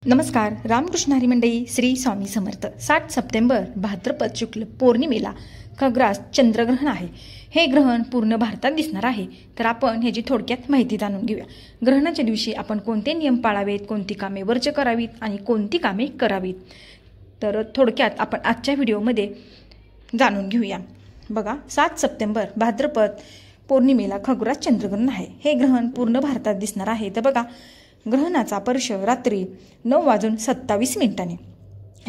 नमस्कार. रामकृष्ण हरी मंडळी. श्री स्वामी समर्थ. 7 सप्टेंबर भाद्रपद शुक्ल पौर्णिमेला खग्रास चंद्रग्रहण आहे. हे ग्रहण पूर्ण भारतात दिसणार आहे. तर आपण ह्याची थोडक्यात माहिती जाणून घेऊया. ग्रहणाच्या दिवशी आपण कोणते नियम पाळावेत, कोणती कामे वर्ज्य करावीत आणि कोणती कामे करावीत, तर थोडक्यात आपण आजच्या व्हिडिओमध्ये जाणून घेऊया. बघा, 7 सप्टेंबर भाद्रपद पौर्णिमेला खग्रास चंद्रग्रहण आहे. हे ग्रहण पूर्ण भारतात दिसणार आहे. तर बघा, ग्रहणाचा स्पर्श रात्री 9:27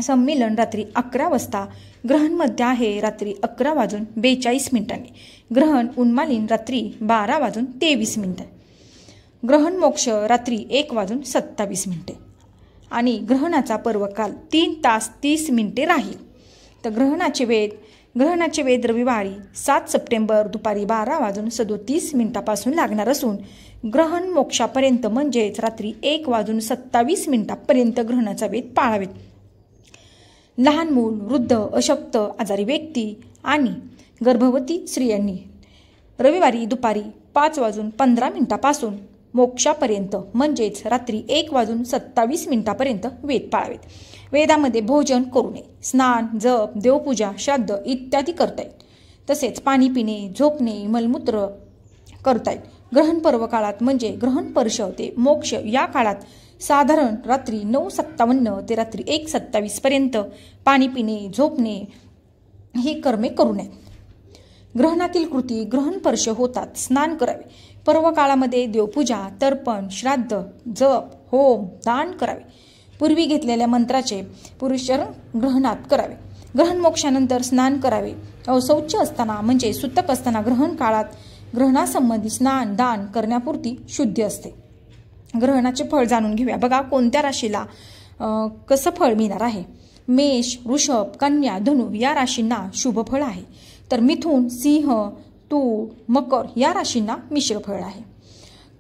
संमेलन रात्री 11 वाजता. ग्रहण मध्य आहे रात्री 11:42 ग्रहण उन्मालिन रात्री 12:23 ग्रहण मोक्ष रात्री 1:27 आणि ग्रहणाचा पर्वकाल 3 तास 30 मिनिटे राहील. तर ग्रहणाचे वेध रविवारी 7 सप्टेंबर दुपारी 12:37 लागणार असून ग्रहण मोक्षापर्यंत म्हणजेच रात्री 1:27 ग्रहणाचा वेध पाळावेत. लहान मूल, वृद्ध, अशक्त, आजारी व्यक्ती आणि गर्भवती स्त्रियांनी रविवारी दुपारी 5:15 मोक्षापर्यंत म्हणजेच रात्री 1:27 वेध पाळावेत. वेदामध्ये भोजन करू नये, स्नान, जप, देवपूजा, श्राद्ध इत्यादी करता येत. तसेच पाणी पिणे, झोपणे, मलमूत्र करता येत. ग्रहण पर्व काळात म्हणजे ग्रहण स्पर्श ते मोक्ष या काळात साधारण रात्री 9:57 ते रात्री 1:27 पाणी पिणे, झोपणे ही कर्मे करू नयेत. ग्रहणातील कृती ग्रहण स्पर्श होतात स्नान करावे. पर्व काळामध्ये देवपूजा, तर्पण, श्राद्ध, जप, होम, दान करावे. पूर्वी घेतलेल्या मंत्राचे पुरुषार्पण ग्रहणात करावे. ग्रहण मोक्षानंतर स्नान करावे. अशौच असताना म्हणजे सुतक असताना ग्रहण काळात ग्रहणासंबंधी स्नान दान करण्यापुरती शुद्धी असते. ग्रहणाचे फळ जाणून घेऊया. बघा, कोणत्या राशीला कसं फळ मिळणार आहे. मेष, वृषभ, कन्या, धनु या राशींना शुभ फळ आहे. तर मिथुन, सिंह, तूळ, मकर या राशींना मिश्र फळ आहे.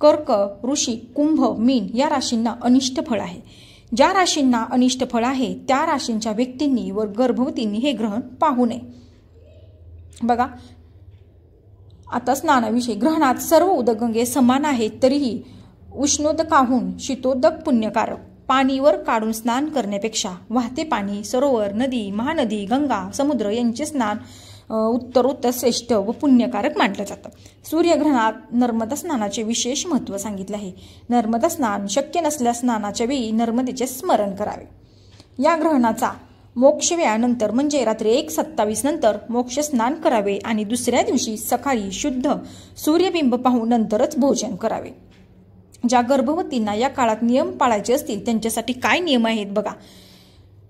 कर्क, वृश्चिक, कुंभ, मीन या राशींना अनिष्ट फळ आहे. ज्या राशींना अनिष्ट फळ आहे त्या राशींच्या व्यक्तींनी व गर्भवतींनी हे ग्रहण पाहू नये. बघा, आता स्नानाविषयी. ग्रहणात सर्व उदकगंगे समान आहेत तरीही उष्णोदकाहून शीतोदक पुण्यकारक. पाणीवर काढून स्नान करण्यापेक्षा वाहते पाणी, सरोवर, नदी, महानदी, गंगा, समुद्र यांचे स्नान उत्तरोत्तर श्रेष्ठ व पुण्यकारक मानलं जातं. सूर्यग्रहणात नर्मदा स्नानाचे विशेष महत्त्व सांगितले आहे. नर्मदा स्नान शक्य नसल्यास स्नानाच्या वेळी नर्मदेचे स्मरण करावे. या ग्रहणाचा मोक्ष वेळानंतर म्हणजे रात्री 1:27 नंतर मोक्ष स्नान करावे आणि दुसऱ्या दिवशी सकाळी शुद्ध सूर्यबिंब पाहून नंतरच भोजन करावे. ज्या गर्भवतींना या काळात नियम पाळायचे असतील त्यांच्यासाठी काय नियम आहेत बघा.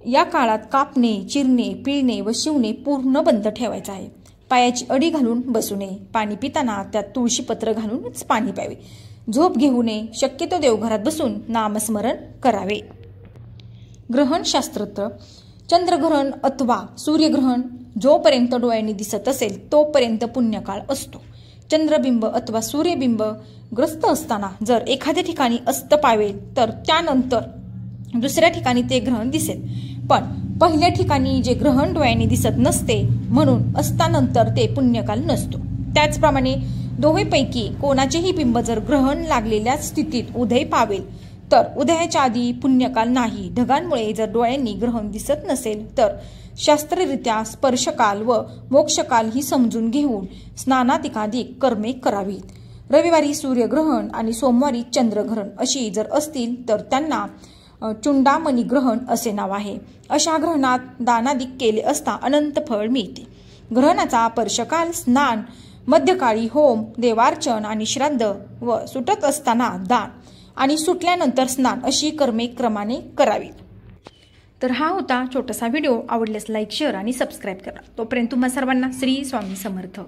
या काळात कापणे, चिरणे, पिळणे व शिवणे पूर्ण बंद ठेवायचं आहे. पायाची अडी घालून बसू नये. पाणी पिताना त्यात तुळशीपत्र घालूनच पाणी प्यावे. झोप घेऊ नये. शक्यतो देवघरात बसून नामस्मरण करावे. ग्रहणशास्त्र. चंद्रग्रहण अथवा सूर्यग्रहण जोपर्यंत डोळ्यांनी दिसत असेल तोपर्यंत पुण्यकाळ असतो. चंद्रबिंब अथवा सूर्यबिंब ग्रस्त असताना जर एखाद्या ठिकाणी अस्त पावेल तर त्यानंतर दुसऱ्या ठिकाणी ते ग्रहण दिसेल. पण पहिल्या ठिकाणी जे ग्रहण डोळ्यांनी दिसत नसते म्हणून अस्तानंतर ते पुण्यकाल नसतो. त्याचप्रमाणे दोघेपैकी कोणाचेही बिंब जर ग्रहण लागलेल्या स्थितीत उदय पावेल तर उदयाच्या आधी पुण्यकाल नाही. ढगांमुळे जर डोळ्यांनी ग्रहण दिसत नसेल तर शास्त्ररित्या स्पर्शकाल व मोक्षकाल ही समजून घेऊन स्नानाधिकाधिक कर्मे करावीत. रविवारी सूर्यग्रहण आणि सोमवारी चंद्रग्रहण अशी जर असतील तर त्यांना चुंडामणी ग्रहण असे नाव आहे. अशा ग्रहणात दानादिक केले असता अनंत फळ मिळते. ग्रहणाचा स्पर्शकाल स्नान, मध्यकाळी होम, देवार्चन आणि श्राद्ध व सुटत असताना दान आणि सुटल्यानंतर स्नान अशी कर्मे क्रमाने करावी. तर हा होता छोटासा व्हिडिओ. आवडल्यास लाईक, शेअर आणि सबस्क्राईब करा. तोपर्यंत तुम्हा सर्वांना श्री स्वामी समर्थ.